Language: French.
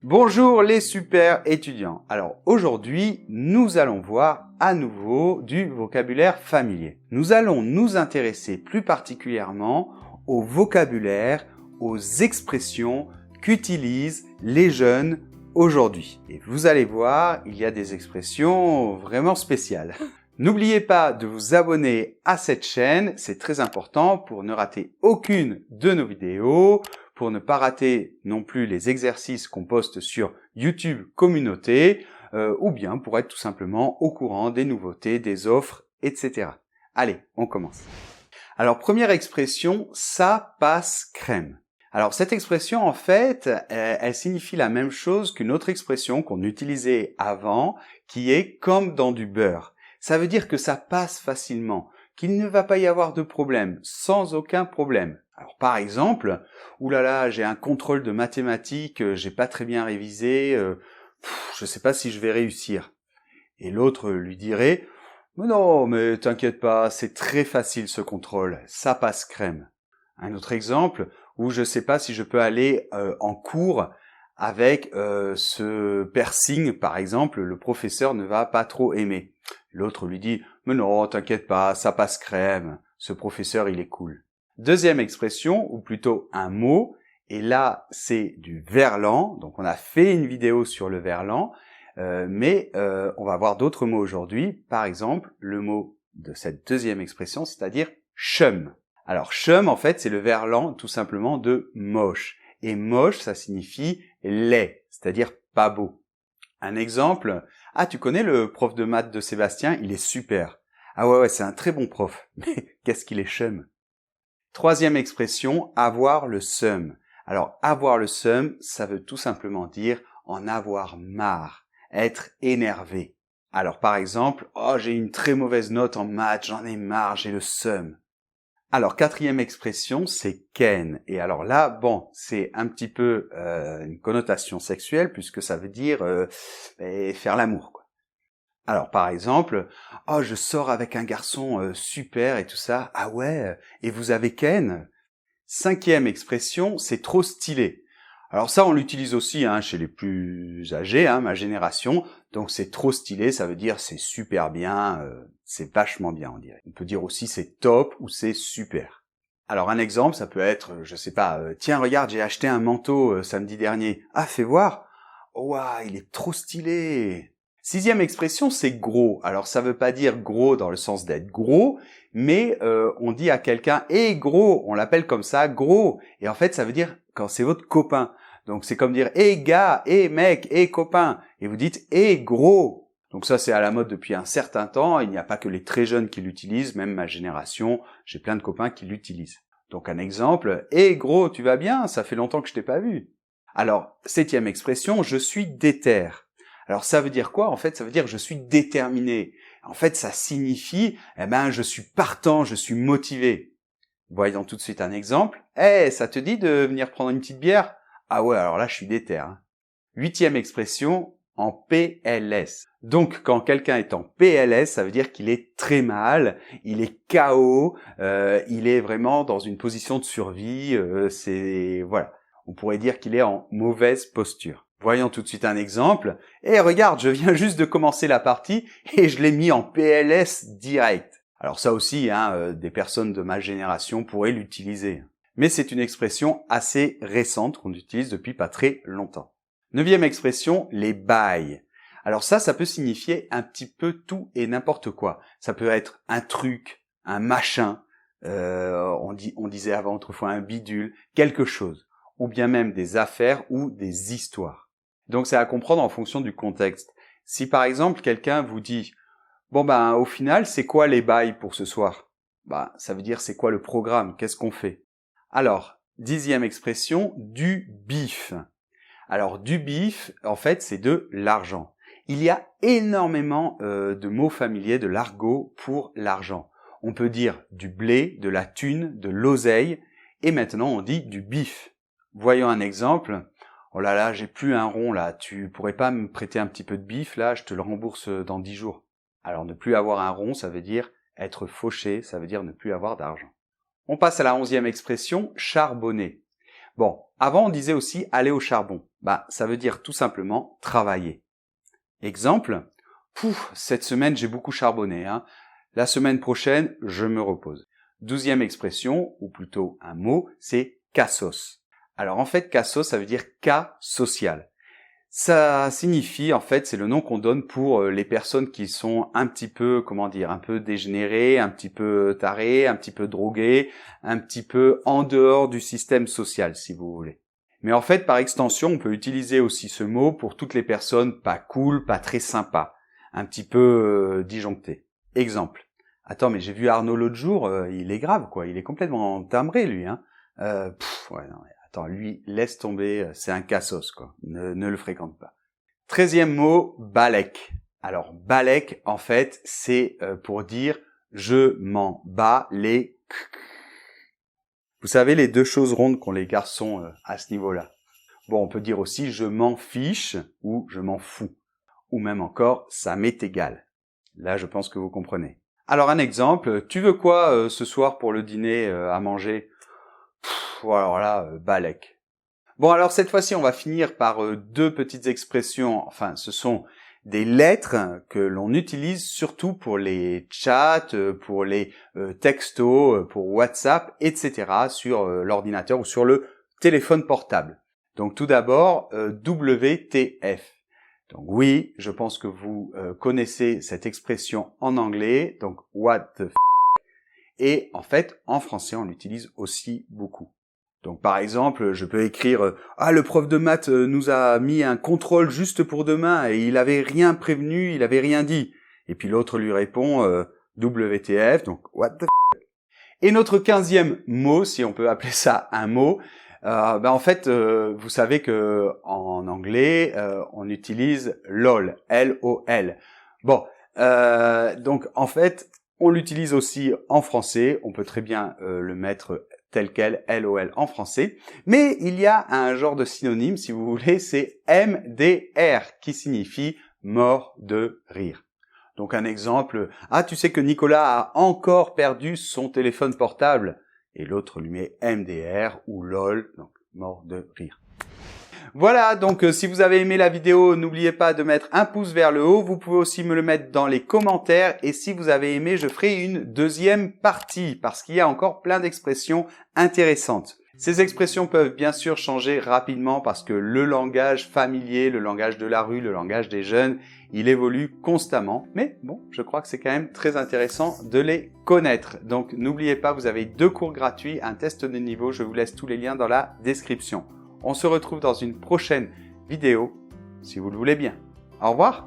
Bonjour les super étudiants. Alors aujourd'hui, nous allons voir à nouveau du vocabulaire familier. Nous allons nous intéresser plus particulièrement au vocabulaire, aux expressions qu'utilisent les jeunes aujourd'hui. Et vous allez voir, il y a des expressions vraiment spéciales. N'oubliez pas de vous abonner à cette chaîne, c'est très important pour ne rater aucune de nos vidéos, pour ne pas rater non plus les exercices qu'on poste sur YouTube Communauté, ou bien pour être tout simplement au courant des nouveautés, des offres, etc. Allez, on commence. Alors, première expression, ça passe crème. Alors, cette expression, en fait, elle signifie la même chose qu'une autre expression qu'on utilisait avant, qui est comme dans du beurre. Ça veut dire que ça passe facilement, qu'il ne va pas y avoir de problème, sans aucun problème. Alors par exemple, oulala, j'ai un contrôle de mathématiques, j'ai pas très bien révisé, je sais pas si je vais réussir. Et l'autre lui dirait, mais non, mais t'inquiète pas, c'est très facile ce contrôle, ça passe crème. Un autre exemple, où je sais pas si je peux aller en cours avec ce piercing, par exemple, le professeur ne va pas trop aimer. L'autre lui dit « Mais non, t'inquiète pas, ça passe crème, ce professeur il est cool ». Deuxième expression, ou plutôt un mot, et là c'est du verlan, donc on a fait une vidéo sur le verlan, mais on va voir d'autres mots aujourd'hui, par exemple le mot de cette deuxième expression, c'est-à-dire « chum ». Alors chum en fait c'est le verlan tout simplement de moche, et moche ça signifie laid, c'est-à-dire pas beau. Un exemple, ah tu connais le prof de maths de Sébastien, il est super. Ah ouais, c'est un très bon prof, mais qu'est-ce qu'il est chum. Troisième expression, avoir le seum. Alors avoir le seum, ça veut tout simplement dire en avoir marre, être énervé. Alors par exemple, oh j'ai une très mauvaise note en maths, j'en ai marre, j'ai le seum. Alors, quatrième expression, c'est ken. Et alors là, bon, c'est un petit peu une connotation sexuelle puisque ça veut dire faire l'amour, quoi. Alors, par exemple, oh, je sors avec un garçon super et tout ça. Ah ouais, et vous avez ken? Cinquième expression, c'est trop stylé. Alors ça, on l'utilise aussi chez les plus âgés, ma génération. Donc c'est trop stylé, ça veut dire c'est super bien, c'est vachement bien, on dirait. On peut dire aussi c'est top ou c'est super. Alors un exemple, ça peut être, je sais pas, tiens regarde, j'ai acheté un manteau samedi dernier. Ah, fais voir. Ouah, il est trop stylé. Sixième expression, c'est gros. Alors ça veut pas dire gros dans le sens d'être gros, mais on dit à quelqu'un « Hé gros », on l'appelle comme ça, gros. Et en fait, ça veut dire quand c'est votre copain. Donc c'est comme dire « Hé gars, hé mec, hé copain ». Et vous dites « Hé gros ». Donc ça, c'est à la mode depuis un certain temps. Il n'y a pas que les très jeunes qui l'utilisent, même ma génération, j'ai plein de copains qui l'utilisent. Donc un exemple « Hé gros, tu vas bien? Ça fait longtemps que je t'ai pas vu ». Alors, septième expression, je suis déter. Alors ça veut dire quoi? En fait, ça veut dire je suis déterminé. En fait, ça signifie, je suis partant, je suis motivé. Voyons tout de suite un exemple. Ça te dit de venir prendre une petite bière? Ah ouais, alors là, je suis déter. Huitième expression, en PLS. Donc, quand quelqu'un est en PLS, ça veut dire qu'il est très mal, il est KO, il est vraiment dans une position de survie, voilà. On pourrait dire qu'il est en mauvaise posture. Voyons tout de suite un exemple. Regarde, je viens juste de commencer la partie et je l'ai mis en PLS direct. Alors ça aussi, des personnes de ma génération pourraient l'utiliser. Mais c'est une expression assez récente qu'on utilise depuis pas très longtemps. Neuvième expression, les bails. Alors ça peut signifier un petit peu tout et n'importe quoi. Ça peut être un truc, un machin, on disait avant autrefois un bidule, quelque chose. Ou bien même des affaires ou des histoires. Donc c'est à comprendre en fonction du contexte. Si par exemple quelqu'un vous dit « Bon au final, c'est quoi les bails pour ce soir ?» Ça veut dire c'est quoi le programme, qu'est-ce qu'on fait? Alors, dixième expression, du bif. Alors du bif, en fait, c'est de l'argent. Il y a énormément de mots familiers, de l'argot pour l'argent. On peut dire du blé, de la thune, de l'oseille, et maintenant on dit du bif. Voyons un exemple. Oh là là, j'ai plus un rond là, tu pourrais pas me prêter un petit peu de bif là, je te le rembourse dans 10 jours. Alors ne plus avoir un rond, ça veut dire être fauché, ça veut dire ne plus avoir d'argent. On passe à la 11e expression, charbonner. Bon, avant on disait aussi aller au charbon. Ça veut dire tout simplement travailler. Exemple, cette semaine j'ai beaucoup charbonné, hein. La semaine prochaine, je me repose. 12e expression, ou plutôt un mot, c'est cassos. Alors en fait, cassos, ça veut dire cas social. Ça signifie, en fait, c'est le nom qu'on donne pour les personnes qui sont un petit peu, un peu dégénérées, un petit peu tarées, un petit peu droguées, un petit peu en dehors du système social, si vous voulez. Mais en fait, par extension, on peut utiliser aussi ce mot pour toutes les personnes pas cool, pas très sympas, un petit peu disjonctées. Exemple. Attends, mais j'ai vu Arnaud l'autre jour, il est grave, quoi. Il est complètement timbré, lui, hein. Attends, lui, laisse tomber, c'est un cassos, quoi. Ne le fréquente pas. 13e mot, balek. Alors, balek, en fait, c'est pour dire « je m'en bats les ». Vous savez, les deux choses rondes qu'ont les garçons à ce niveau-là. Bon, on peut dire aussi « je m'en fiche » ou « je m'en fous ». Ou même encore « ça m'est égal ». Là, je pense que vous comprenez. Alors, un exemple, tu veux quoi ce soir pour le dîner à manger ? Alors là, balek. Bon, alors cette fois-ci, on va finir par deux petites expressions. Enfin, ce sont des lettres que l'on utilise surtout pour les chats, pour les textos, pour WhatsApp, etc. sur l'ordinateur ou sur le téléphone portable. Donc tout d'abord, WTF. Donc oui, je pense que vous connaissez cette expression en anglais, donc what the f***. Et en fait, en français, on l'utilise aussi beaucoup. Donc par exemple, je peux écrire « Ah, le prof de maths nous a mis un contrôle juste pour demain et il avait rien prévenu, il avait rien dit. » Et puis l'autre lui répond WTF, donc « What the f***. » Et notre 15e mot, si on peut appeler ça un mot, en fait, vous savez que en anglais, on utilise LOL, L-O-L. Bon, donc en fait, on l'utilise aussi en français, on peut très bien le mettre tel quel, LOL en français. Mais il y a un genre de synonyme, si vous voulez, c'est MDR, qui signifie mort de rire. Donc un exemple, ah tu sais que Nicolas a encore perdu son téléphone portable. Et l'autre lui met MDR ou LOL, donc mort de rire. Voilà, donc si vous avez aimé la vidéo, n'oubliez pas de mettre un pouce vers le haut. Vous pouvez aussi me le mettre dans les commentaires. Et si vous avez aimé, je ferai une deuxième partie parce qu'il y a encore plein d'expressions intéressantes. Ces expressions peuvent bien sûr changer rapidement parce que le langage familier, le langage de la rue, le langage des jeunes, il évolue constamment. Mais bon, je crois que c'est quand même très intéressant de les connaître. Donc n'oubliez pas, vous avez 2 cours gratuits, un test de niveau. Je vous laisse tous les liens dans la description. On se retrouve dans une prochaine vidéo, si vous le voulez bien. Au revoir!